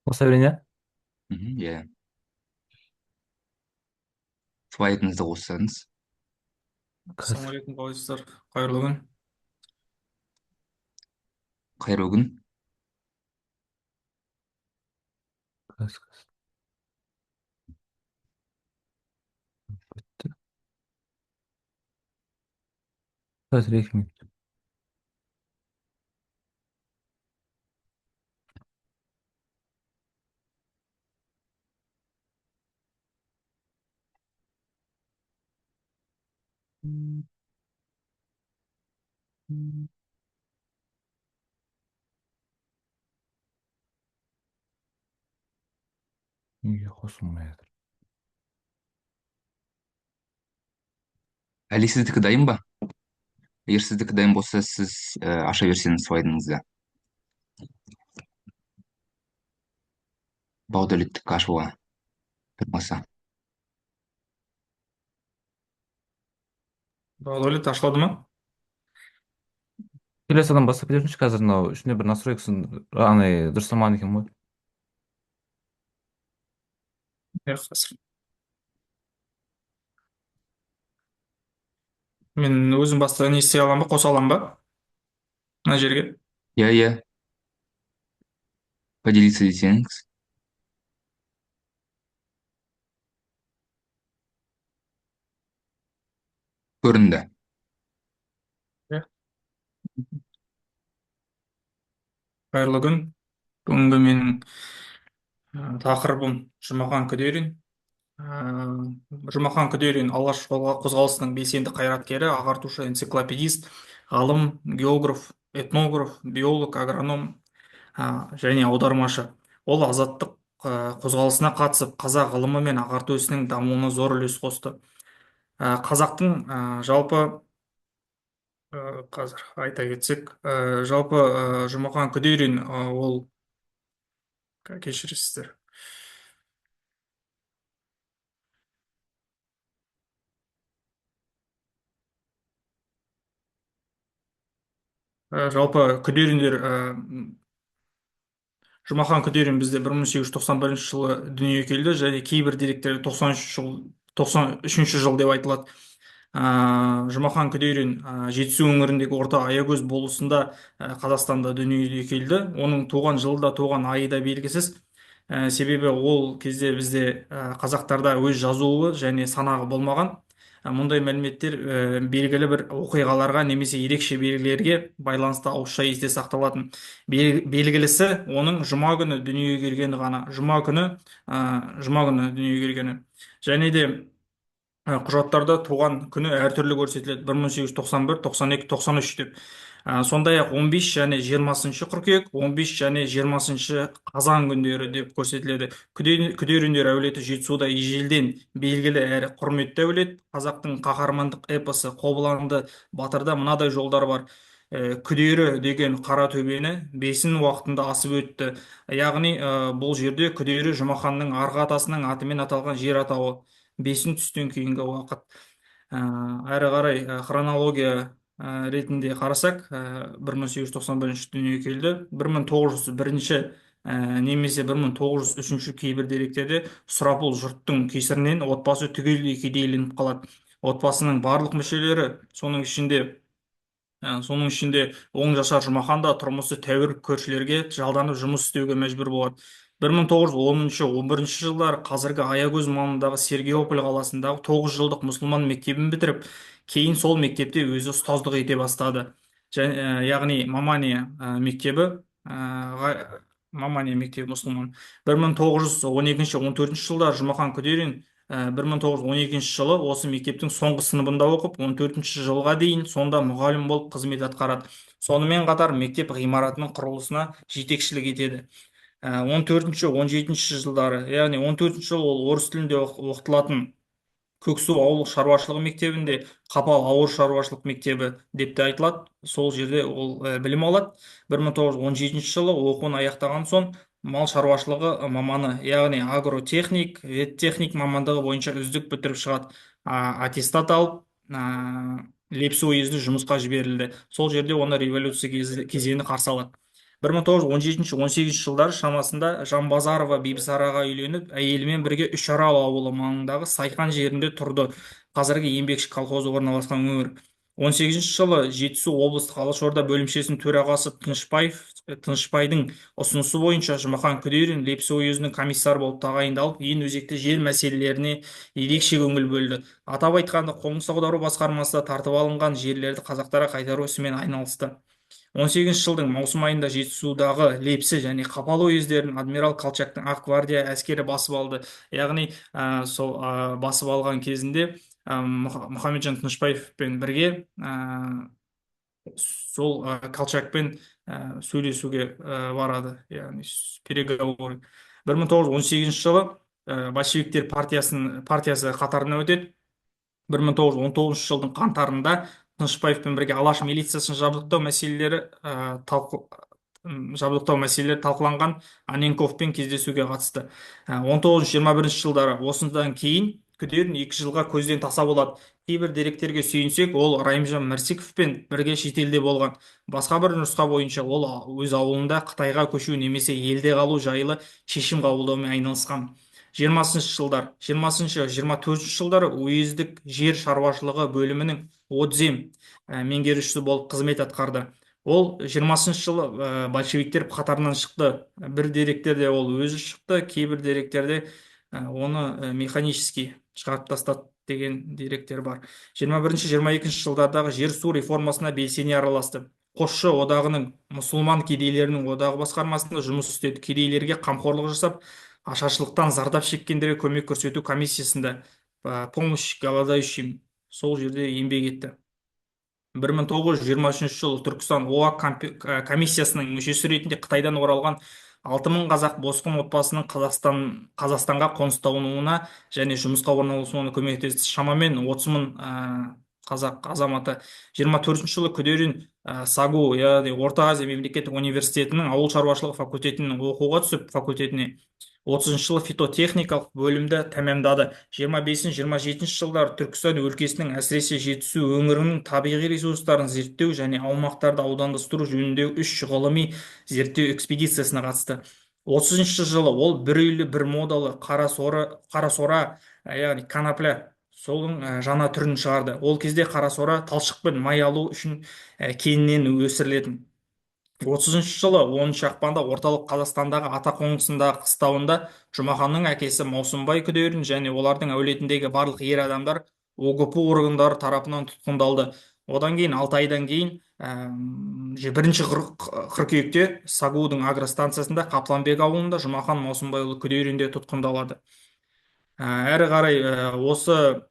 қоса берейін, иә? Иә. Слайдыңызды қоссаңыз. Қазір. Ассалаумағалейкум, қалайсыздар? Қайырлы күн. Қайырлы күн. Қазір. Қазір 2 минут. Неге қосылмай жатыр? Әлі сіздікі дайын ба? Егер сіздікі дайын болса, сіз аша берсеңіз слайдыңызды. Баудолиттікі ашуға тұрмаса. Бағдәулет ашылады ма? Келесі адам бастап кетерінші. Қазір мынау ішінде бір настройкасын аны дұрыстамаған екен ғой. Қазір. Мен өзім баста не істей аламын ба, қоса аламын ба? Мына жерге. Иә, иә. Поделиться десеңіз. Көрінді. Иә. Қайырлы күн. Бүгінгі менің тақырыбым Жұмахан Күдерин. Жұмахан Күдерин алаш қозғалысының белсенді қайраткері, ағартушы, энциклопедист, ғалым, географ, этнограф, биолог, агроном және аудармашы. Ол азаттық қозғалысына қатысып, қазақ ғылымы мен ағарту ісінің дамуына зор үлес қосты. Қазақтың жалпы қазір айта кетсек, жалпы Жұмахан Күдерин ол кешіресіздер. Жалпы Күдериндер Жұмахан Күдерин бізде 1891 жылы дүниеге келді және кейбір деректерде 93 жыл деп айтылады. Жұмахан Күдерин Жетісу өңіріндегі Орта Аягөз болысында Қазақстанда дүниеге келді. Оның туған жылы да туған айы да белгісіз. Себебі ол кезде бізде қазақтарда өз жазуы және санағы болмаған. Мұндай мәліметтер белгілі бір оқиғаларға немесе ерекше белгілерге байланысты ауызша есте сақталатын. Белгілісі оның жұма күні дүниеге келгені ғана. Жұма күні дүниеге келгені. Және де құжаттарда туған күні әртүрлі көрсетіледі. 1891, 92, 93 деп. Сондай-ақ 15 және 20 қыркүйек, 15 және 20 қазан күндері деп көрсетіледі. Күдеріндер әулеті Жетісуда ежелден белгілі әрі құрметті әулет. Қазақтың қаһармандық эпосы Қобыланды батырда мынадай жолдар бар. Күдері деген қара төбені бесін уақытында асып өтті. Яғни бұл жерде Күдері Жұмаханның арғы атасының атымен аталған жер атауы. Бесін түстен кейінгі уақыт. Әрі қарай хронология ретінде қарасақ, 1891 дүниеге келді. 1901 немесе 1903 кейбір деректерде сұрапыл жұрттың кесірінен отбасы түгелдей кедейленіп қалады. Отбасының барлық мүшелері, соның ішінде 10 жасар Жұмахан да тұрмысы тәуір көршілерге жалданып жұмыс істеуге мәжбүр болады. 1910-11 жылдары қазіргі Аягөз маңындағы Сергеополь қаласындағы 9 жылдық мұсылман мектебін бітіріп, кейін сол мектепте өзі ұстаздық ете бастады. Яғни Мамания мектебі мұсылман. 1912-14 жылдары Жұмахан Күдерин 1912 жылы осы мектептің соңғы сыныбында оқып, 14 жылға дейін сонда мұғалім болып қызмет атқарады. Сонымен қатар мектеп ғимаратының құрылысына жетекшілік етеді. 14-17 жылдары, яғни 14 жыл ол орыс тілінде оқытылатын Көксу ауылдық шаруашылығы мектебінде, Қапал ауыл шаруашылық мектебі деп те айтылады. Сол жерде ол білім алады. 1917 жылы оқуын аяқтаған соң мал шаруашылығы маманы, яғни агротехник, веттехник мамандығы бойынша үздік бітіріп шығады. Аттестат алып, Лепсі уезіне жұмысқа жіберілді. Сол жерде оны революция кезеңі қарсы алады. 1917-18 жылдары шамасында Жанбазарова Бибісараға үйленіп, әйелімен бірге Үшарал ауылы маңындағы Сайхан жерінде тұрды. Қазіргі еңбекші колхозы орналасқан өңір. 18-ші жылы Жетісу облыстық Алашорда бөлімшесінің төрағасы Тынышпайдың ұсынысы бойынша Жұмахан Күдерин Лепсі уезінің комиссары болып тағайындалып, ең өзекті жер мәселелеріне ерекше көңіл бөлді. Атап айтқанда, қоныс аудару басқармасы да тартып алынған жерлерді қазақтарға қайтару ісімен айналысты. 18 жылдың маусым айында Жетісудағы Лепсі және Қапал уездерін адмирал Колчактың Ақ гвардия әскері басып алды. Яғни сол басып алған кезінде Мұхамеджан Тынышпаевпен бірге сол Колчакпен сөйлесуге барады, яғни переговоры. 1918 жылы большевиктер партиясы қатарына өтеді. 1919 жылдың қаңтарында Тынышпаевпен бірге Алаш милициясын жабдықтау мәселелері талқыланған Анненковпен кездесуге қатысты. 19-21 жылдары осыдан кейін Күдерин 2 жылға көзден таса болады. Кейбір деректерге сүйенсек, ол Райымжан Мірсіковпен бірге шетелде болған. Басқа бір нұсқа бойынша ол өз ауылында Қытайға көшу немесе елде қалу жайлы шешім қабылдаумен айналысқан. 20-24 жылдары уездік жер шаруашылығы бөлімінің Одзем меңгерушісі болып қызмет атқарды. Ол 20 жылы большевиктер қатарынан шықты. Бір деректерде ол өзі шықты, кейбір деректерде оны механически шығарып тастады деген деректер бар. 21-22 жылдардағы жер-су реформасына белсене араласты. Қосшы одағының мұсылман кедейлерінің одағы басқармасында жұмыс істеді. Кедейлерге қамқорлық жасап, ашаршылықтан зардап шеккендерге көмек көрсету комиссиясында помощь голодающим сол жерде еңбек етті. 1923 жылы Түркістан ОАК комиссиясының мүшесі ретінде Қытайдан оралған 6000 қазақ босқын отбасының Қазақстанға қоныстануына және жұмысқа орналасуына көмектесті. Шамамен 30.000 қазақ азаматы. 24 жылы Күдерин САГУ, яғни Орта Азия мемлекеттік университетінің ауыл шаруашылығы факультетінің оқуға түсіп, факультетіне 30 жылы фитотехникалық бөлімді тәмамдады. 25-27 жылдары Түркістан өлкесінің, әсіресе Жетісу өңірінің табиғи ресурстарын зерттеу және аумақтарды аудандастыру жөніндегі 3 ғылыми зерттеу экспедициясына қатысты. 30 жылы ол бір үйлі бір модалы қарасора, яғни конопля, солың жаңа түрін шығарды. Ол кезде қарасора талшықпен май алу үшін кеңінен өсірілетін. 30 жылы 10 ақпанда орталық Қазақстандағы Атақонысындағы қыстауында Жұмаханның әкесі Маусымбай Күдерин және олардың әулетіндегі барлық ер адамдар ОГПУ органдары тарапынан тұтқындалды. Одан кейін 6 айдан кейін 1 қыркүйекте САГУ-дың агростанциясында Қапланбек ауылында Жұмахан Маусымбайұлы Күдерин де тұтқындалады. Әрі қарай осы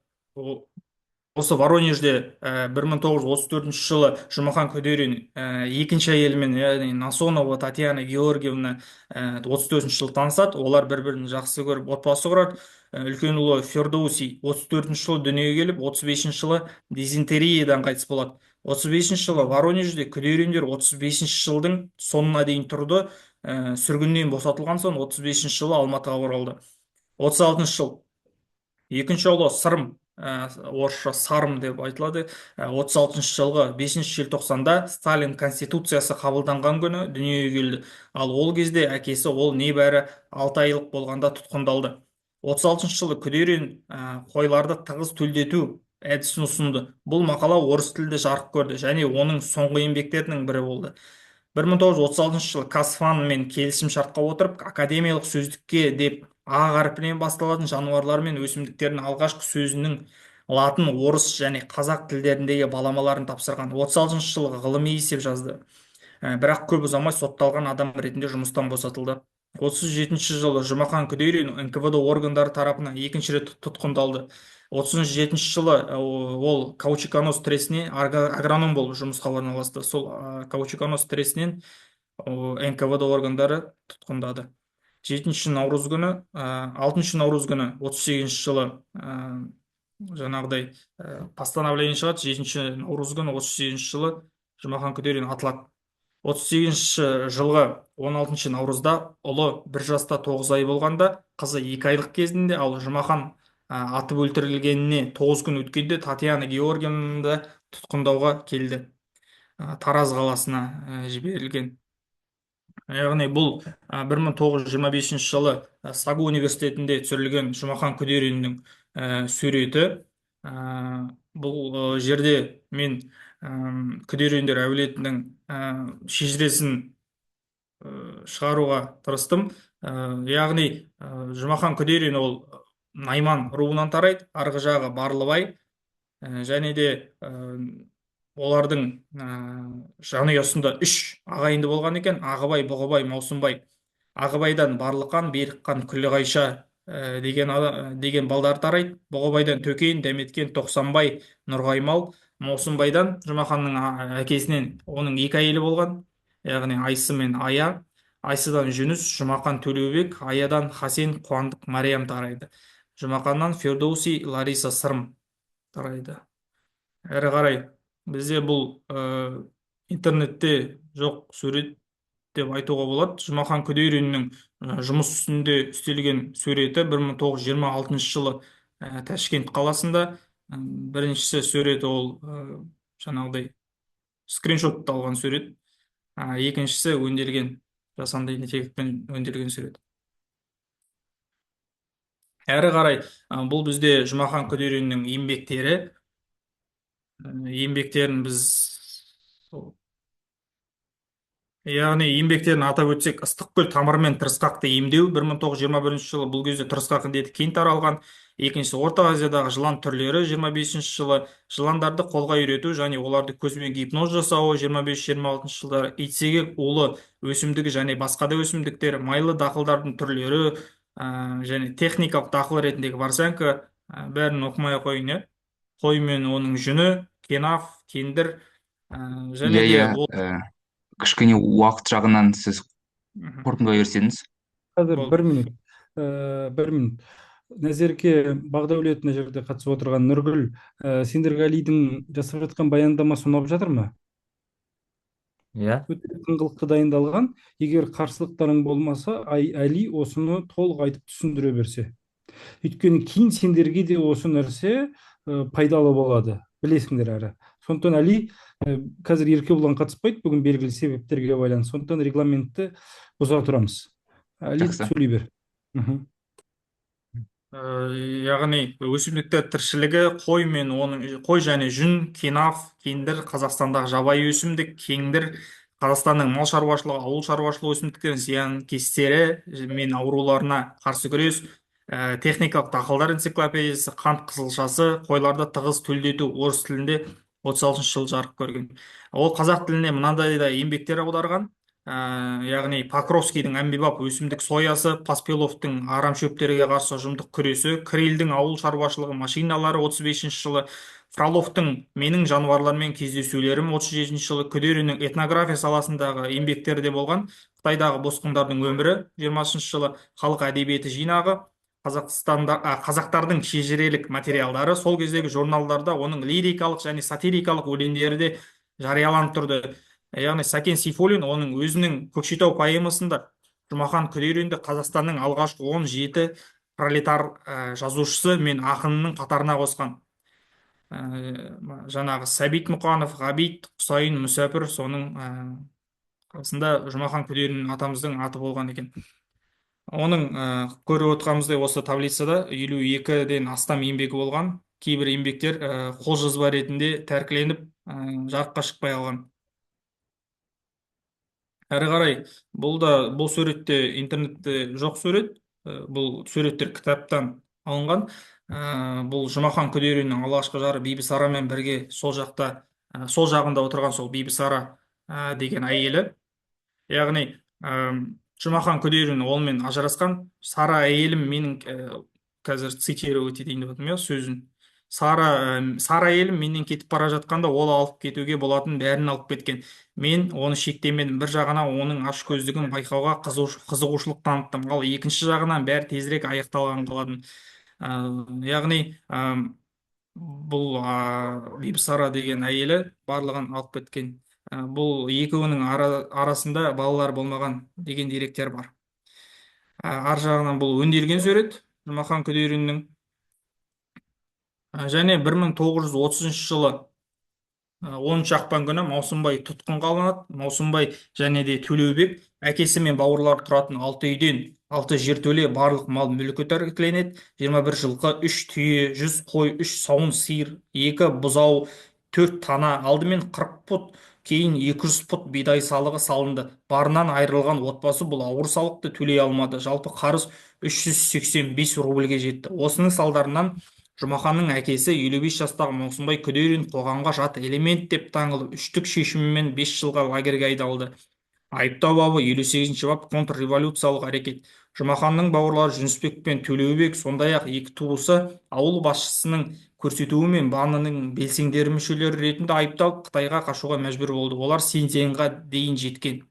Воронежде 1934 жылы Жұмахан Күдерин екінші әйелімен, яғни Насонова Татьяна Георгиевна 34 жылы танысады. Олар бір-бірін жақсы көріп отбасы құрады. Үлкен ұлы Фердоуси 34 жылы дүниеге келіп, 35 жылы дизентериядан қайтыс болады. 35 жылы Воронежде Күдериндер 35 жылдың соңына дейін тұрды. Сүргіннен босатылған соң 35 жылы Алматыға оралды. 36 жыл екінші ұлы Сырым, орысша Сарым деп айтылады. 36 жылғы 5 желтоқсанда Сталин конституциясы қабылданған күні дүниеге келді. Ал ол кезде әкесі ол небәрі 6 айлық болғанда тұтқындалды. 36 жылы Күдерин қойларды тығыз төлдету әдісін ұсынды. Бұл мақала орыс тілде жарық көрді және оның соңғы еңбектерінің бірі болды. 1936 жылы Казфанмен келісім шартқа отырып, академиялық сөздікке деп А қарпінен басталатын жануарлар мен өсімдіктердің алғашқы сөзінің латын, орыс және қазақ тілдеріндегі баламаларын тапсырған. 36 жылы ғылыми есеп жазды. Бірақ көп ұзамай сотталған адам ретінде жұмыстан босатылды. 37 жылы Жұмахан Күдерин НКВД органдары тарапынан екінші рет тұтқындалды. 37 жылы ол Каучиканос тресіне агроном болып жұмысқа орналасты. Сол Каучиканос тресінен НКВД органдары тұтқындады. 6 наурыз күні 38 жылы жаңағыдай постановление шығады. 7 наурыз күні 38 жылы Жұмахан Күдерин атылады. 38 жылғы 16 наурызда ұлы 1 жаста 9 ай болғанда, қызы 2 айлық кезінде, ал Жұмахан атып өлтірілгеніне 9 күн өткенде Татьяна Георгиевна тұтқындауға келді. Тараз қаласына жіберілген. яғни бұл 1925 жылы Сагу университетінде түсірілген Жұмахан Күдериннің суреті. Бұл жерде мен Күдерендер әулетінің шежіресін шығаруға тырыстым. Яғни Жұмахан Күдерин ол Найман руынан тарайды, арғы жағы Барлыбай. Және де олардың жанұясында үш ағайынды болған екен: Ағыбай, Бұғыбай, Маусымбай. Ағыбайдан Барлықан, Берікқан, Күлліғайша деген балдар тарайды. Бұғыбайдан Төкен, Дәметкен, Тоқсанбай, Нұрғаймал. Маусымбайдан Жұмаханның әкесінен оның екі әйелі болған, яғни Айсы мен Ая. Айсыдан Жүніс, Жұмақан, Төлеубек. Аядан Хасен, Қуандық, Мариям тарайды. Жұмақаннан Фердоуси, Лариса, Сырым тарайды. Әрі қарай бізде бұл интернетте жоқ сурет деп айтуға болады. Жұмахан Күдериннің жұмыс үстінде істелген суреті 1926 жылы Ташкент қаласында. Біріншісі суреті ол жаңағыдай скриншотты алған сурет. Екіншісі өнделген, жасанды интеллектпен өнделген сурет. Әрі қарай бұл бізде Жұмахан Күдериннің еңбектері. Еңбектерін біз, яғни еңбектерін атап өтсек, Ыстықкөл тамырымен тырысқақты емдеу 1921 жылы, бұл кезде тырысқақ індеті кең таралған. Екіншісі Орта Азиядағы жылан түрлері 25 жылы, жыландарды қолға үйрету және оларды көзбен гипноз жасауы 25-26 жылдары, итсегек улы өсімдігі және басқа да өсімдіктер, майлы дақылдардың түрлері және техникалық дақыл ретіндегі барсянка, бәрін оқымай ақ қояйын. Қой мен оның жүні, кенаф, кендір, және де Иә, ол кішкене уақыт жағынан сіз қорытындылай берсеңіз. Қазір болды. бір минут. Бір минут. Назерке Бағдәулет мына жерде қатысып отырған. Нұргүл, Сендерғалидің жасап жатқан баяндамасы ұнап жатыр ма? Иә. Өте тыңғылықты дайындалған. Егер қарсылықтарың болмаса, Әли осыны толық айтып түсіндіре берсе. Өйткені кейін сендерге де осы нәрсе пайдалы болады, білесіңдер әрі. Сондықтан Әли қазір Еркебұлан қатыспайды, бүгін белгілі себептерге байланысты. Сондықтан регламентті бұза тұрамыз. Әли, Жақсы. сөйлей бер. Яғни өсімдіктер тіршілігі, қой және жүн, кенаф, кендір Қазақстандағы жабайы өсімдік, кеңдір Қазақстанның мал шаруашылығы, ауыл шаруашылығы өсімдіктерінің зиянкестері мен ауруларына қарсы күрес, техникалық дақылдар энциклопедиясы, қант қызылшасы, қойларды тығыз төлдету орыс тілінде 36 жылы жарық көрген. Ол қазақ тіліне мынандай да еңбектер аударған. Яғни Покровскийдің әмбебап өсімдік соясы, Поспеловтың арам шөптерге қарсы ұжымдық күресі, Крилдің ауыл шаруашылығы машиналары 35 жылы, Фроловтың менің жануарлармен кездесулерім 37 жылы, Күдериннің этнография саласындағы еңбектері де болған. Қытайдағы босқындардың өмірі 20 жылы, халық әдебиеті жинағы, қазақтардың шежірелік материалдары, сол кездегі журналдарда оның лирикалық және сатирикалық өлеңдері де жарияланып тұрды. Яғни Сәкен Сейфуллин оның өзінің Көкшетау поэмасында Жұмахан Күдеринді Қазақстанның алғашқы 17 пролетар жазушысы мен ақынының қатарына қосқан. Жаңағы Сәбит Мұқанов, Ғабит, Құсайын, Мүсәпір соның қасында Жұмахан Күдерин атамыздың аты болған екен. Оның көріп отырғанымыздай осы таблицада 52-ден астам еңбегі болған. Кейбір еңбектер қолжазба ретінде тәркіленіп жарыққа шықпай қалған. Әрі қарай бұл суретте интернетте жоқ сурет, бұл суреттер кітаптан алынған. Бұл Жұмахан Күдериннің алғашқы жары Бибісарамен бірге сол жағында отырған сол Бибісара деген әйелі. Яғни Жұмахан Күдерин олмен ажырасқан. Сара әйелім менің, қазір цитировать етейін деп отырмын сөзін. Сара әйелім менен кетіп бара жатқанда ол алып кетуге болатын бәрін алып кеткен. Мен оны шектемедім. Bir жағынан оның ашкөздігін байқауға қызығушылық таныттым. Ал екінші жағынан бәрі тезірек аяқталған қалатын. Яғни бұл Бибісара деген әйелі барлығын алып кеткен. Бұл екеуінің арасында балалар болмаған деген деректер бар. Ар жағынан бұл өнделген сурет Жұмахан Күдериннің. Және 1930 жылы 10 ақпан күні Маусымбай тұтқынға алынады. Маусымбай және де Төлеубек әкесі мен бауырлары тұратын 6 үйден 6 жертөле барлық мал мүлкі тәркіленеді. 21 жылқы, 3 түйе, 100 қой, 3 сауын сиыр, 2 бұзау, 4 тана, алдымен 40 пұт, кейін 200 пұт бидай салығы салынды. Барынан айырылған отбасы бұл ауыр салықты төлей алмады. Жалпы қарыз 385 рубльге жетті. Осының салдарынан Жұмаханның әкесі 55 жастағы Маусымбай Күдерин қоғамға жат элемент деп таңылып, үштік шешімімен 5 жылға лагерге айдалды. Айыптау бабы 58-ші бап контрреволюциялық әрекет. Жұмаханның бауырлары Жүнісбек пен Төлеубек, сондай-ақ екі туысы ауыл басшысының көрсетуімен банының белсендері мүшелері ретінде айыпталып Қытайға қашуға мәжбүр болды. Олар Синьцзянға дейін жеткен.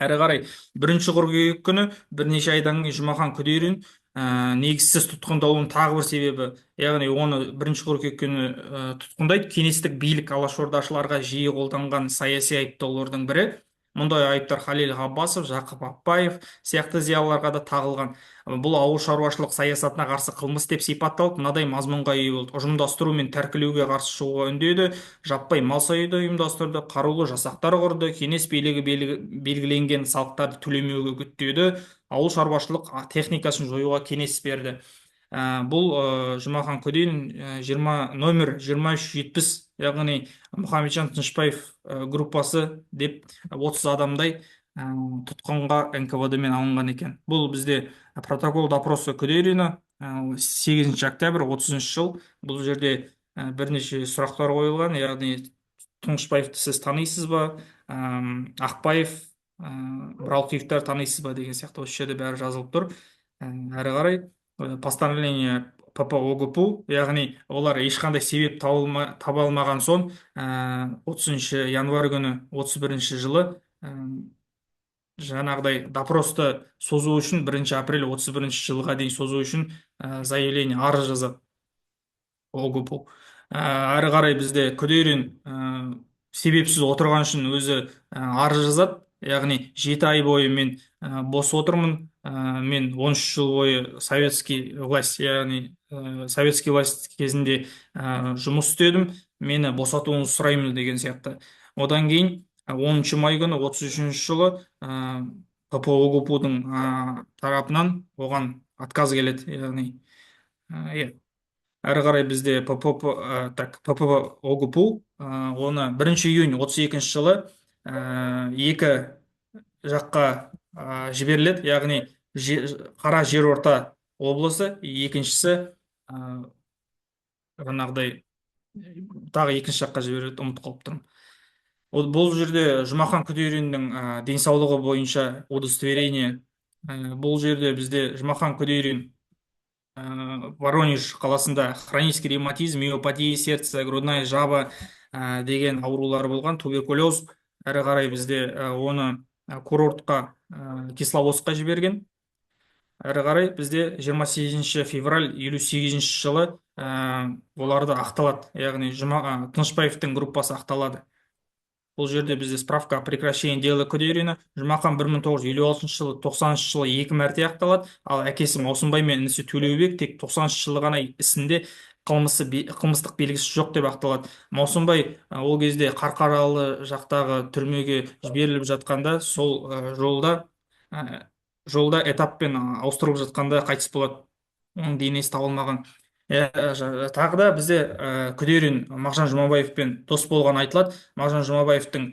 Әрі қарай 1 қыркүйек күні бірнеше айдан кейін Жұмахан Күдерин негізсіз тұтқындалуының тағы бір себебі, яғни оны 1 қыркүйек күні тұтқындайды. Кеңестік билік алашордашыларға жиі қолданған саяси айыптаулардың бірі. Мұндай айыптар Халел Ғаббасов, Жақып Аппаев сияқты зиялыларға да тағылған. Бұл ауыл шаруашылық саясатына қарсы қылмыс деп сипатталып, мынадай мазмұнға ие болды. Ұжымдастыру мен тәркілеуге қарсы шығуға үндеді, жаппай мал союды ұйымдастырды, қарулы жасақтар құрды, кеңес билігі белгіленген салықтарды төлемеуге үгіттеді, ауыл шаруашылық техникасын жоюға кеңес берді. Бұл Жұмахан Күдерин номер 2370, яғни Мұхамеджан Тынышпаев группасы деп 30 адамдай тұтқынға НКВД-мен алынған екен. Бұл бізде протокол допросы Күдерина 8 октябрь 30 жыл. Бұл жерде бірнеше сұрақтар қойылған, яғни Тынышпаевты сіз танисыз ба, Ақпаев, Бұралқиевтер танисыз ба деген сияқты осы жерде бәрі жазылып тұр. Әрі қарай постановление ПП ОГПУ, яғни олар ешқандай себеп таба алмаған соң 30 январь күні 31 жылы жаңағыдай допросты созу үшін 1 апрель 31 жылға дейін созу үшін заявление арыз жазады ОГПУ. Әрі қарай бізде Күдерин себепсіз отырған үшін өзі арыз жазады, яғни 7 ай бойы мен бос отырмын, мен 13 жыл бойы советский власть, яғни советский власть кезінде жұмыс істедім, мені босатуыңызды сұраймын деген сияқты. Одан кейін 10 май күні 33 жылы ПП ОГПУ-дың тарапынан оған отказ келеді, яғни әрі қарай бізде ПП ОГПУ оны 1 июнь 32 жылы екі жаққа жіберіледі, яғни Қара Жерорта облысы, екіншісі жаңағыдай тағы екінші жаққа жіберіледі, ұмытып қалып тұрмын. Бұл жерде Жұмахан Күдериннің денсаулығы бойынша удостоверение, бұл жерде бізде Жұмахан Күдерин Воронеж қаласында хронический ревматизм, миопатия сердца, грудная жаба деген аурулары болған, туберкулез. Әрі қарай бізде оны курортқа Кисловодскқа жіберген. Әрі қарай бізде 28 февраль 58 жылы оларды ақталады, яғни Тынышпаевтың группасы ақталады. Бұл жерде бізде справка о прекращении дела Күдерина. Жұмахан 1956 жылы, 90 жылы 2 мәрте ақталады, ал әкесі Маусымбай мен інісі Төлеубек тек 90 жылы ғана ісінде қылмыстық белгісі жоқ деп ақталады. Маусымбай ол кезде Қарқаралы жақтағы түрмеге жіберіліп жатқанда, сол жолда этаппен ауыстырылып жатқанда қайтыс болады. Оның денесі табылмаған. Тағы да бізде Күдерин Мағжан Жұмабаевпен дос болған айтылады. Мағжан Жұмабаевтың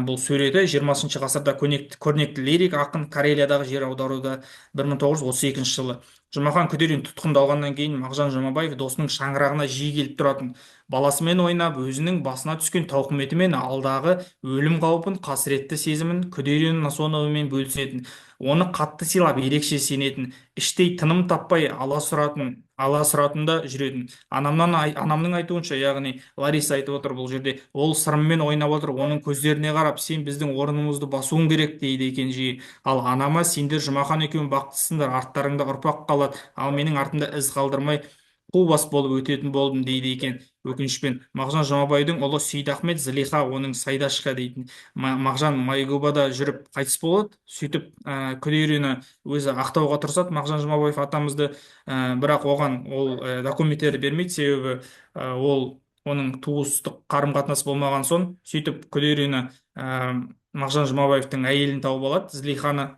бұл суреті 20 ғасырда көрнекті лирик ақын Карелиядағы жер аударуда 1932 жылы. Жұмахан Күдерин тұтқындалғаннан кейін Мағжан Жұмабаев досының шаңырағына жиі келіп тұратын. Баласымен ойнап, өзінің басына түскен тауқыметімен алдағы өлім қаупін, қасіретті сезімін Күдерин Насоновымен бөлісетін. Оны қатты сыйлап, ерекше сенетін, іштей тыным таппай аласұратында жүретін. Анамның айтуынша, яғни Лариса айтып отыр бұл жерде, ол сырыммен ойнап отыр, оның көздеріне қарап, сен біздің орнымызды басуың керек дейді екен жиі. Ал анама, сендер Жұмахан екеуің бақыттысыңдар, арттарыңда ұрпақ қалады, ал менің артымда із қалдырмай қу бас болып өтетін болдым дейді екен. Өкінішпен Мағжан Жұмабайдың ұлы Сейдахмет Зылиха оның Сайдашқа дейтін. Мағжан Майгубада жүріп қайтыс болады. Сөйтіп Күдерина өзі ақтауға тырысады Мағжан Жұмабаев атамызды, бірақ оған ол документтерді бермейді, себебі ол оның туыстық қарым қатынас болмаған соң сөйтіп Күдерені Мағжан Жұмабаевтың әйелін тауып алады, Злиханы.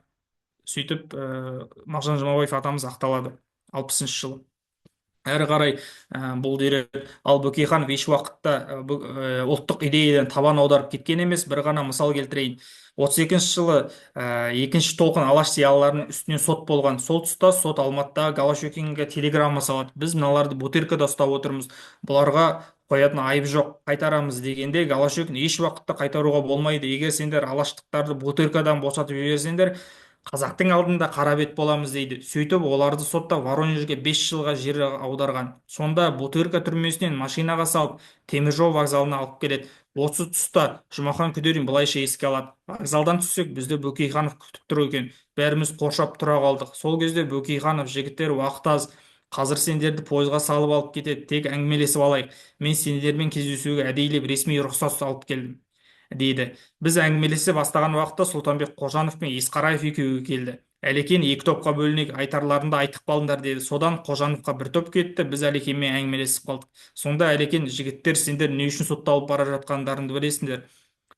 Сөйтіп Мағжан Жұмабаев атамыз ақталады 60-шы жылы. Әрі қарай бұл дерек, ал Бөкейханов еш уақытта ұлттық идеядан табан аударып кеткен емес. Бір ғана мысал келтірейін. 32-ші жылы екінші толқын алаш зиялыларының үстінен сот болған. Сол тұста сот Алматыдағы Голощекинге телеграмма салады: біз мыналарды бутыркада ұстап отырмыз, бұларға қоятын айып жоқ, қайтарамыз дегенде, Голощекин еш уақытта қайтаруға болмайды, егер сендер алаштықтарды бутыркадан босатып жіберсеңдер, қазақтың алдында қара бет боламыз дейді. Сөйтіп оларды соттап Воронежге 5 жылға жер аударған. Сонда Бутырка түрмесінен машинаға салып теміржол вокзалына алып келеді. Осы тұста Жұмахан Күдерин былайша еске алады: вокзалдан түссек, бізді Бөкейханов күтіп тұр екен. Бәріміз қоршап тұра қалдық. Сол кезде Бөкейханов: жігіттер, уақыт аз, қазір сендерді пойызға салып алып кетеді, тек әңгімелесіп алайық. Мен сендермен кездесуге әдейілеп ресми рұқсат алып келдім, дейді. Біз әңгімелесе бастаған уақытта Сұлтанбек Қожанов пен Есқараев екеуі келді. Әлекен, екі топқа бөлінейік, айтарларында айтып қалыңдар, деді. Содан Қожановқа бір топ кетті, біз Әлекенмен әңгімелесіп қалдық. Сонда Әлекен: жігіттер, сендер не үшін сотталып бара жатқандарыңды білесіңдер.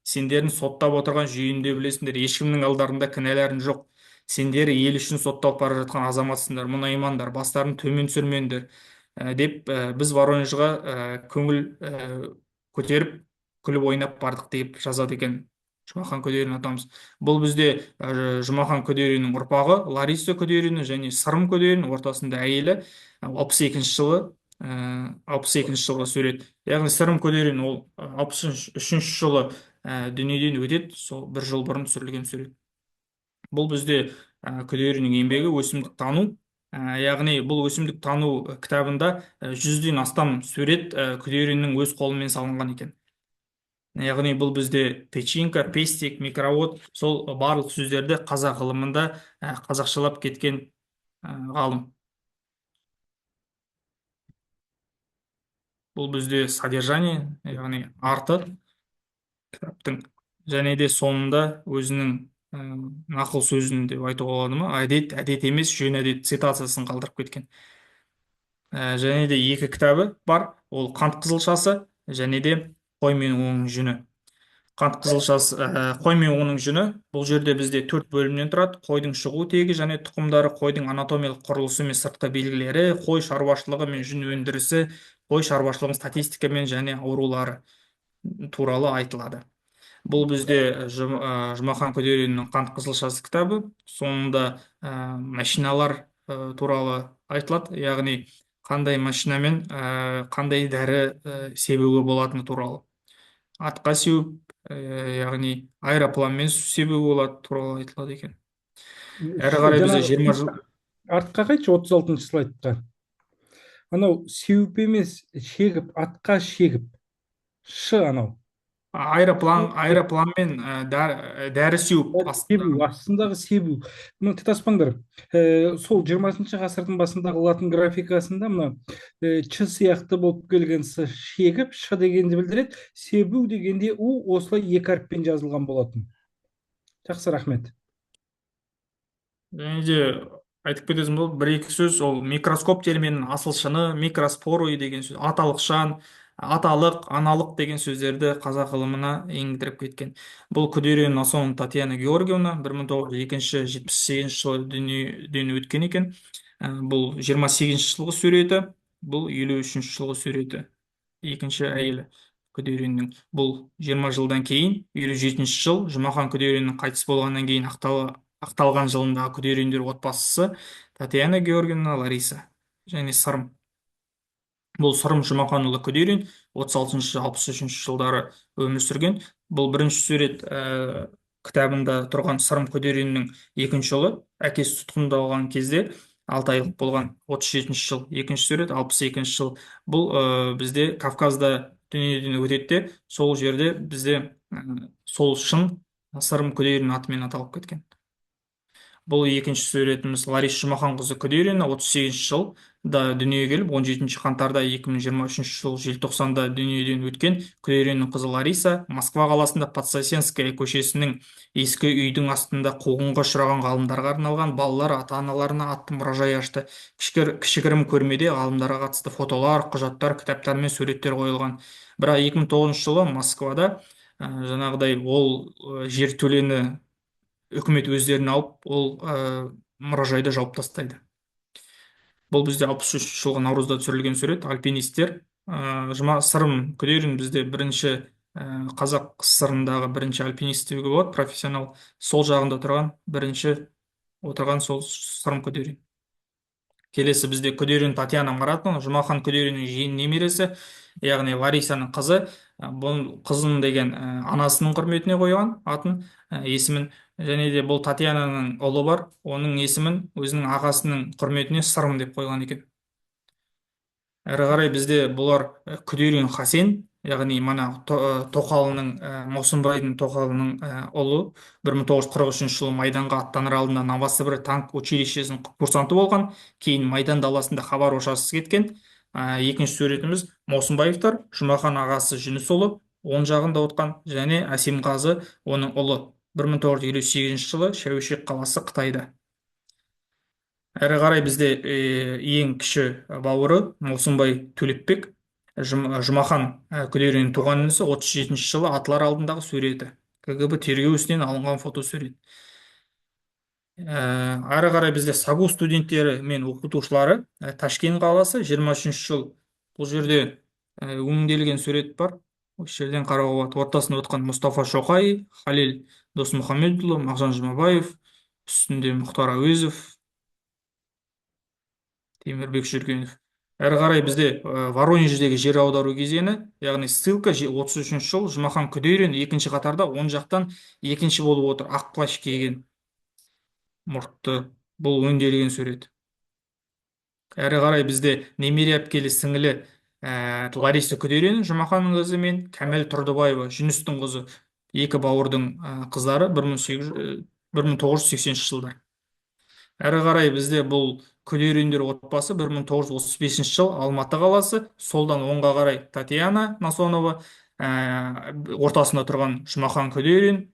Сендердің соттап отырған жүйені де білесіңдер. Ешкімнің алдарында кінәларың жоқ. Сендер ел үшін сотталып бара жатқан азаматсыңдар, мұнаймандар, бастарын төмен түсірмеңдер, деп біз Воронежға көңіл көтеріп, күліп ойнап бардық, деп жазады екен Жұмахан Күдерин атамыз. Бұл бізде Жұмахан Күдериннің ұрпағы Лариса Күдерин және Сырым Күдерин, ортасында әйелі, 62-ші жылы 62-ші жылғы сурет. Яғни Сырым Күдерин ол 63-ші жылы дүниеден өтеді, сол бір жыл бұрын түсірілген сурет. Бұл бізде Күдериннің еңбегі өсімдік тану. Яғни бұл өсімдік тану кітабында 100-ден астам сурет Күдериннің өз қолымен салынған екен. Яғни бұл бізде печенька, пестик, микровод, сол барлық сөздерді қазақ ғылымында қазақшалап кеткен ғалым. Бұл бізде содержание, яғни арты кітаптың, және де соңында өзінің нақыл сөзін деп айтуға болады ма, әдет емес, жөн әдет цитациясын қалдырып кеткен. Және де екі кітабы бар, ол Қант қызылшасы және де Қой мен оның жүні. Қант қызылшасы, қой мен оның жүні, бұл жерде бізде 4 бөлімнен тұрады: қойдың шығу тегі және тұқымдары, қойдың анатомиялық құрылысы мен сыртқы белгілері, қой шаруашылығы мен жүн өндірісі, қой шаруашылығының статистика мен және аурулары туралы айтылады. Бұл бізде Жұмахан Күдериннің Қант қызылшасы кітабы. Соңында машиналар туралы айтылады, яғни қандай машинамен қандай дәрі себуге болатыны туралы. Атқа сеуіп, яғни аэропланмен себуге болады туралы айтылады екен. Әрі қарай бізде 20 жыл... Артқа қайтшы, 36-шы слайдқа. Анау сеуіп емес, шегіп, атқа шегіп. Анау. Аэропланмен дәрі сеуіп, астындағы себу. Мұны тұтаспаңдар. Сол 20-шы ғасырдың басындағы латын графикасында мына ч сияқты болып келген с шегіп, ш дегенді білдіреді. Себу дегенде у осылай екі әріппен жазылған болатын. Жақсы, рахмет. Және де айтып кетесің, бұл бір-екі сөз, ол микроскоп терминінің асылшыны, микроспоруй деген сөз, аталықшан, аталық, аналық деген сөздерді қазақ ғылымына енгіздіріп кеткен. Бұл Күдерин Насонова Татьяна Георгиевна 1978 жылы дүниеден өткен екен. Бұл 28 жылғы суреті, бұл 53 жылғы суреті. Екінші әйелі Күдериннің. Бұл 20 жылдан кейін, 57 жыл, Жұмахан Күдериннің қайтыс болғаннан кейін ақталған жылындағы Күдериндер отбасысы Татьяна Георгиевна, Лариса және Сырым. Бұл Сырым Жұмаханұлы Күдерин 36-63 жылдары өмір сүрген. Бұл бірінші сурет кітабында тұрған Сырым Күдериннің екінші ұлы, әкесі тұтқындалған кезде 6 айлық болған, 37 жыл. Екінші сурет 62 жыл. Бұл бізде Кавказда дүниеден өтеді, сол жерде бізде сол шын Сырым Күдерин атымен аталып кеткен. Бұл екінші суретіміз Лариса Жұмаханқызы Күдерина 38 жылда дүниеге келіп, 17 қаңтарда 2023 жыл желтоқсанда дүниеден өткен Күдериннің қызы Лариса Москва қаласында Подсосенская көшесінің ескі үйдің астында қуғынға ұшыраған ғалымдарға арналған балалар ата-аналарына атты мұражай ашты. Кішігірім көрмеде ғалымдарға қатысты фотолар, құжаттар, кітаптар мен суреттер қойылған. Бірақ 2009 жылы Москвада жаңағыдай ол жер төлені үкімет өздеріне алып, ол мұражайды жауып тастайды. Бұл бізде 63 жылғы наурызда түсірілген сурет. Альпинистер. Сырым Күдерин бізде бірінші қазақ СССР-ындағы бірінші альпинист деуге болады, профессионал. Сол жағында бірінші отырған сол Сырым Күдерин. Келесі бізде Күдерин Татьяна Маратовна, Жұмахан Күдериннің жиен немересі, яғни Ларисаның қызы. Бұл қызын деген анасының құрметіне қойған атын, есімін. Және де бұл Татьянаның ұлы бар, оның есімін өзінің ағасының құрметіне Сырым деп қойған екен. Әрі қарай бізде бұлар Күдерин Хасен, яғни Тоқалының, Маусымбайдың Тоқалының ұлы, 1943 жылы Майданға аттанар алдында Новосібір танк училищесінің курсанты болған, кейін Майдан даласында хабар ошарсыз кеткен. Екінші суретіміз Маусымбаевтар, Жұмахан ағасы Жүнісұлы, оң жағында отқан, және Әсемғазы оның ұлы, 1958 жылы Шәуешек қаласы Қытайда. Әрі қарай бізде ең кіші бауыры Маусымбай Төлепбек, Жұмахан Күдериннің туған інісі, 37 жылы атылар алдындағы суреті. КГБ тергеу ісінен алынған фотосурет. Әрі қарай бізде САГУ студенттері мен оқытушылары, Ташкент қаласы, 23 жыл. Бұл жерде өңделген сурет бар. Осы жерден қарауға болады. Ортасында отқан Мұстафа Шоқай, Халел Досмұхамедұлы, Мағжан Жұмабаев, үстінде Мұхтар Әуезов, Темірбек Жүргенов. Әрі қарай бізде Воронеждегі жер аудару кезеңі, яғни ссылка 33 жыл, Жұмахан Күдерин екінші қатарда, оң жақтан екінші болып отыр, ақ плащ киген, мұртты. Бұл өңделген сурет. Әрі қарай бізде немере әпкелі сіңілі Лариса Күдерин, Жұмаханның қызы, мен Кәмел Тұрдыбаева, Жүністің қызы, екі бауырдың қыздары, 1980 жылдар. Әрі қарай бізде бұл Күдериндер отбасы, 1935 жыл, Алматы қаласы, солдан оңға қарай Татьяна Насонова, ортасында тұрған Жұмахан Күдерин,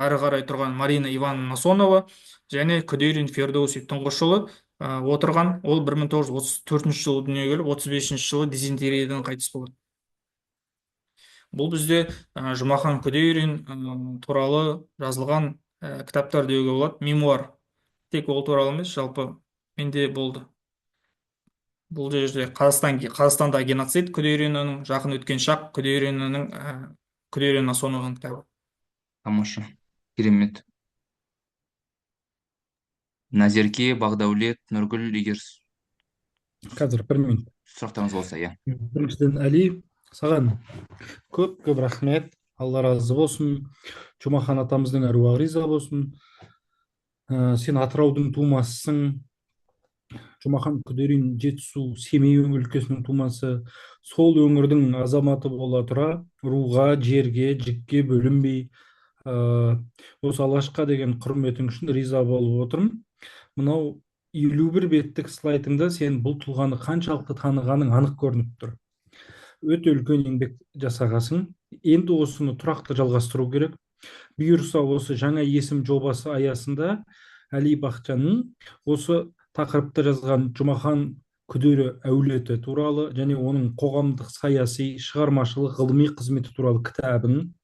әрі қарай тұрған Марина Ивановна Насонова, және Күдерин Фердоуси тұңғыш жылы отырған, ол 1934 жылы дүниеге келіп, 35 жылы дизентериядан қайтыс болады. Бұл бізде Жұмахан Күдерин туралы жазылған кітаптар деуге болады, мемуар. Тек ол туралы емес, жалпы менде болды. Бұл жерде Қазақстанда геноцид Күдериннің, жақын өткен шақ Күдериннің, Күдерин Насоновың кітабы. Тамаша. Керемет. Назерке, Бағдаулет, Нұргүл, егер Қазір 1 минут. сұрақтарыңыз болса, иә. Біріншіден, Әли, саған көп рахмет. Алла разы болсын. Жұмахан атамыздың әруағы риза болсын. Сен Атыраудың тумасысың. Жұмахан Күдерин Жетісу, Семей өлкесінің тумасы. Сол өңірдің азаматы бола тұра, руға, жерге, жікке бөлінбей, осы алашқа деген құрметің үшін риза болып отырмын. Мынау 51 беттік слайдыңда сен бұл тұлғаны қаншалықты танығаның анық көрініп тұр. Өте үлкен еңбек жасағасың. Енді осыны тұрақты жалғастыру керек. Бұйырса осы жаңа есім жобасы аясында Әли Бақытжанның осы тақырыпта жазған Жұмахан Күдері әулеті туралы және оның қоғамдық саяси шығармашылық ғылыми қызметі туралы кітабын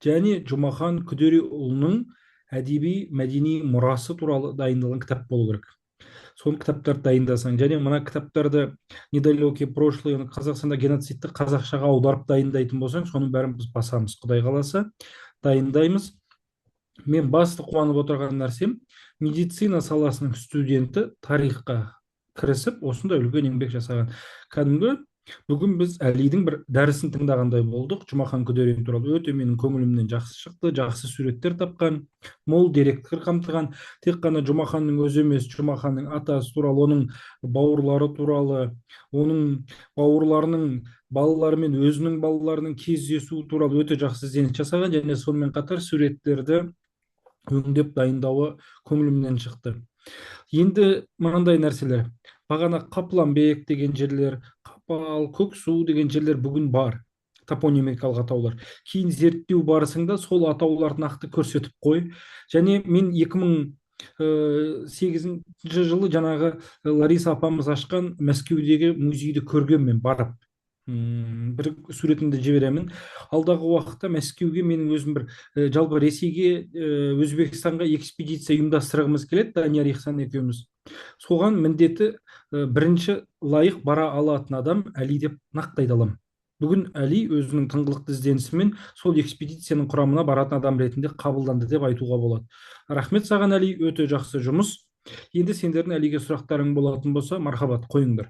және Жұмахан Күдеріұлының әдеби мәдени мұрасы туралы дайындалған кітап болу керек. Соны кітаптарды дайындасаң, және мына кітаптарды недалекий прошлый Қазақстанда геноцидті қазақшаға аударып дайындайтын болсаң, соның бәрін біз басамыз, Құдай қаласа, дайындаймыз. Мен басты қуанып отырған нәрсем, медицина саласының студенті тарихқа кірісіп, осында үлкен еңбек жасаған. Кәдімгі бүгін біз Әлидің бір дәрісін тыңдағандай болдық. Жұмахан Күдерин туралы өте менің көңілімнен жақсы шықты, жақсы суреттер тапқан, мол деректер қамтыған. Тек қана Жұмаханның өзі емес, Жұмаханның атасы туралы, оның бауырлары туралы, оның бауырларының балалары мен өзінің балаларының кездесуі туралы өте жақсы ізденіс жасаған, және сонымен қатар суреттерді өңдеп дайындауы көңілімнен шықты. Енді мынандай нәрселер, бағана Қапланбек деген жерлер, Қапал, Көксу деген жерлер бүгін бар, топонимикалық атаулар. Кейін зерттеу барысында сол атаулар нақты көрсетіп қой. Және мен 2008 жылы жаңағы Лариса апамыз ашқан Мәскеудегі музейді көргенмін барып. Бір суретімді жіберемін. Алдағы уақытта Мәскеуге менің өзім бір жалпы Ресейге, Өзбекстанға экспедиция ұйымдастырғымыз келеді, Данияр Ихсан екеуміз. Соған міндеті бірінші лайық бара алатын адам Әли деп нақты айта аламын. Бүгін Әли өзінің тыңғылықты ізденісімен сол экспедицияның құрамына баратын адам ретінде қабылданды деп айтуға болады. Рахмет саған, Әли, өте жақсы жұмыс. Енді сендердің Әлиге сұрақтарың болатын болса, мархабат, қойыңдар.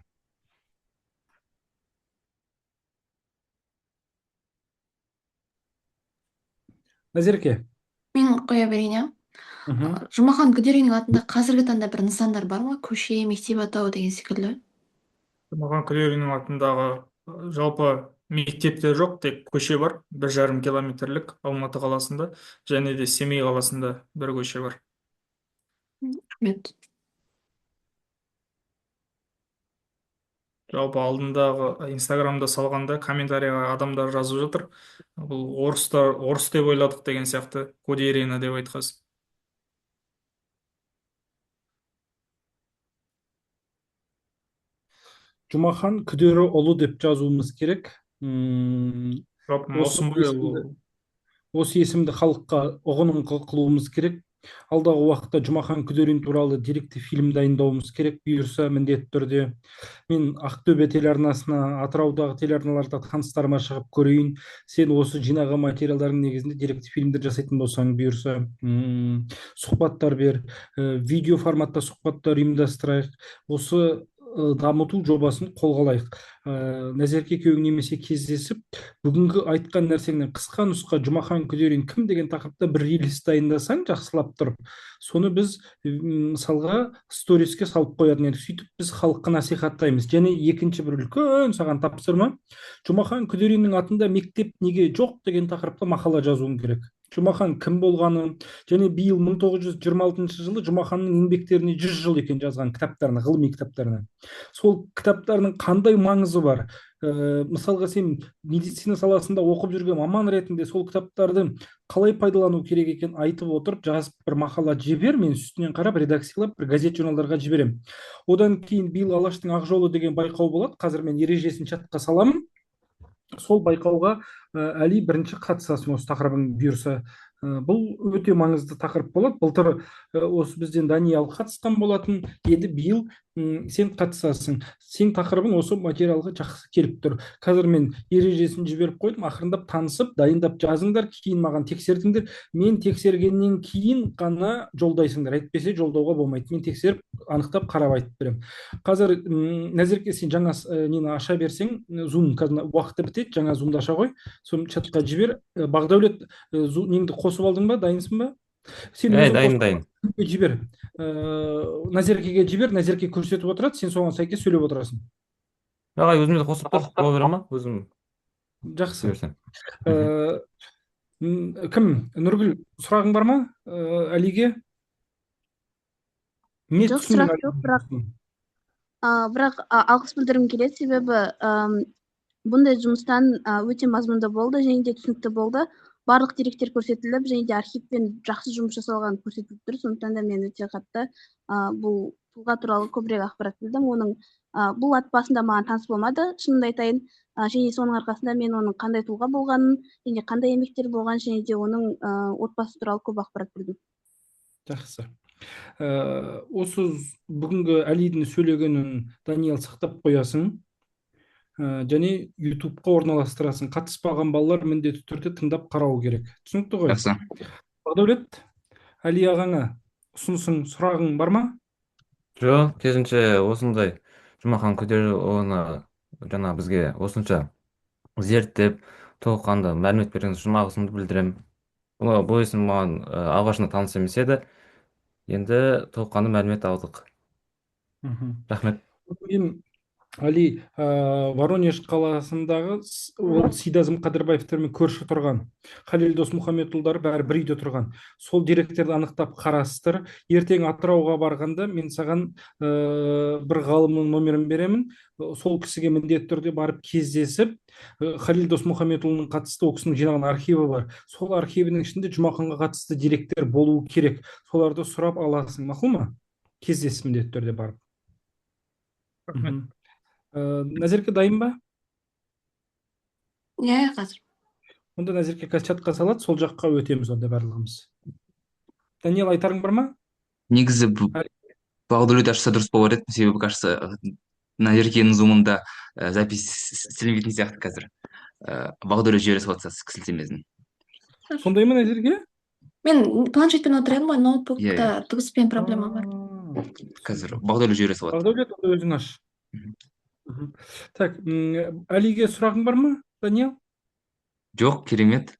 Назерке. Мен қоя берейін, иә. Мхм. Жұмахан Күдериннің атында қазіргі таңда бір нысандар бар ма? Көше, мектеп атауы деген секілді. Жұмахан Күдериннің атындағы жалпы мектепте жоқ, тек көше бар, 1,5 километрлік Алматы қаласында, және де Семей қаласында бір көше бар. Рахмет. Жалпы алдындағы Инстаграмда салғанда комментарийға адамдар жазып жатыр. Бұл орыс деп ойладық деген сияқты, Кудерина деп айтқыз. Жұмахан Күдеріұлы деп жазуымыз керек. Жалпы Осы маусым бойы есімді, осы есімді халыққа ұғыным қылуымыз керек. Алдағы уақытта Жұмахан Күдерин туралы деректі фильм дайындауымыз керек бұйырса, міндетті түрде. Мен Ақтөбе телеарнасына, Атыраудағы телеарналарда таныстарыма шығып көрейін. Сен осы жинаған материалдардың негізінде деректі фильмдер жасайтын болсаң бұйырса, сұхбаттар бер, видео форматта сұхбаттар ұйымдастырайық. Осы дамыту жобасын қолға алайық. Назерке екеуің немесе кездесіп, бүгінгі айтқан нәрсеңнен қысқа нұсқа Жұмахан Күдерин кім деген тақырыпта бір рилс дайындасаң, жақсылап тұрып, соны біз мысалға сториске салып қоятын едік. Сөйтіп біз халыққа насихаттаймыз. Және екінші бір үлкен саған тапсырма, Жұмахан Күдериннің атында мектеп неге жоқ деген тақырыпта мақала жазуың керек. Жұмахан кім болғаны, және биыл 1926 жылы Жұмаханның еңбектеріне 100 жыл екен жазған кітаптарына, ғылыми кітаптарына. Сол кітаптарының қандай маңызы бар? Мысалға сен медицина саласында оқып жүрген маман ретінде сол кітаптарды қалай пайдалану керек екен айтып отырып, жазып бір мақала жібер, мен үстінен қарап редакциялап бір газет журналдарға жіберем. Одан кейін биыл Алаштың ақ жолы деген байқау болады. Қазір мен ережесін чатқа саламын. Сол байқауға Әли бірінші қатысасың, осы тақырыбың бұйырса. Бұл өте маңызды тақырып болады. Былтыр осы бізден Даниал қатысқан болатын, енді биыл сен қатысасың. Сен тақырыбың осы материалға жақсы келіп тұр. Қазір мен ережесін жіберіп қойдым, ақырындап танысып, дайындап жазыңдар, кейін маған тексертіңдер. Мен тексергеннен кейін ғана жолдайсыңдар, әйтпесе жолдауға болмайды. Мен тексеріп, анықтап, қарап айтып беремін. Қазір Назерке, сен жаңа нені аша берсең, зум, қазір уақыты бітеді, жаңа зумды аша қой, соны чатқа жібер. Бағдәулет, неңді қосып алдың ба, дайынсың ба? Сен Дайын. жібер. Назеркеге жібер, Назерке көрсетіп отырады, сен соған сәйкес сөйлеп отырасың. Ағай, өзіме де қосып тұр, бола бере ма? Өзім Жақсы. жіберсем. Кім? Нұргүл, сұрағың бар ма Әлиге? Жоқ, сұрақ жоқ, бірақ алғыс білдіргім келеді, себебі бұндай жұмыстан өте мазмұнды болды, және де түсінікті болды. Барлық деректер көрсетіліп, және де архивпен жақсы жұмыс жасалған көрсетіліп тұр. Сондықтан да мен өте қатты бұл тұлға туралы көбірек ақпарат білдім. Оның бұл ат басында маған таныс болмады, шынымды айтайын. Және соның арқасында мен оның қандай тұлға болғанын, және қандай еңбектері болғанын, және де оның отбасы туралы көп ақпарат білдім. Жақсы. Осы бүгінгі Әлидің сөйлегенін Даниал сақтап қоясың. Және ютубқа орналастырасың. Қатыспаған балалар міндетті түрде тыңдап қарау керек. Түсінікті ғой? Жақсы. Бағдәулет, Әли ағаңа ұсынысың, сұрағың бар ма? Жоқ, керісінше осындай Жұмахан Күдеріұлына жаңа бізге осынша зерттеп, толыққанды мәлімет берген үшін алғысымды білдіремін. Бұл есім маған алғашында таныс емес еді. Енді толыққанды мәлімет алдық. Рахмет. Мен Али Воронеж қаласындағы ол Сейдазым Қадырбаевтермен көрші тұрған. Халел Досмұхамедұлдары бәрі бір үйде тұрған. Сол деректерді анықтап қарастыр. Ертең Атырауға барғанда мен саған бір ғалымның номерін беремін. Сол кісіге міндетті түрде барып кездесіп, Халел Досмұхамедұлының қатысты ол кісінің жинаған архиві бар. Сол архивінің ішінде Жұмақанға қатысты деректер болуы керек. Соларды сұрап аласың, мақұл ма? Кездес міндетті түрде барып. рахмет. Мгм. Назерке дайын ба? Иә, қазір. Онда Назерке қазір чатқа салады, сол жаққа өтеміз онда барлығымыз. Даниэл, айтарың бар ма? негізі Али. бағдәулет ашса дұрыс болар еді, себебі кажется Назеркенің зумында запись істелінбейтін сияқты қазір. Бағдәулет жібере салады сілтемесін. Сондай ма, Назерке? Мен планшетпен отыр едім ғой, Иә, ноутбукта дыбыспен проблема бар. қазір бағдәулет жібере салады. Бағдәулет, онда өзің аш. Мгм. Мгм. Так, Алиге сұрағың бар ма, Даниэл? Жоқ, керемет.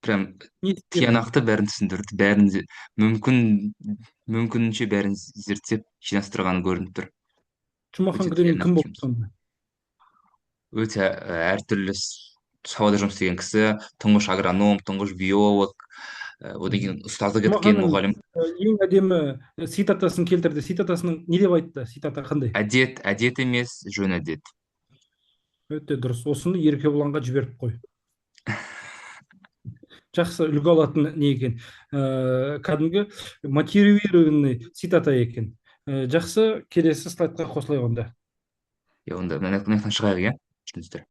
Прям Не істеймін? тиянақты бәрін түсіндірді, бәрін мүмкінінше бәрін зерттеп жинастырғаны көрініп тұр. Жұмахан Өте Күдемин кім тиянақты болды жұмыс. сонда? Өте әртүрлі салада жұмыс істеген кісі, тұңғыш агроном, тұңғыш биолог, одан кейін ұстаздық еткен Жұмаханның мұғалім. ең әдемі цитатасын келтірді. Цитатасының не деп айтты? Цитата қандай? Әдет емес, жөн әдет. Өте дұрыс. Осыны Еркебұланға жіберіп қой. Жақсы үлгі алатын не екен? Кәдімгі мотивированный цитата екен. Жақсы, келесі слайдқа қосылайық онда. Онда мына шығайық, иә? Түсіністер.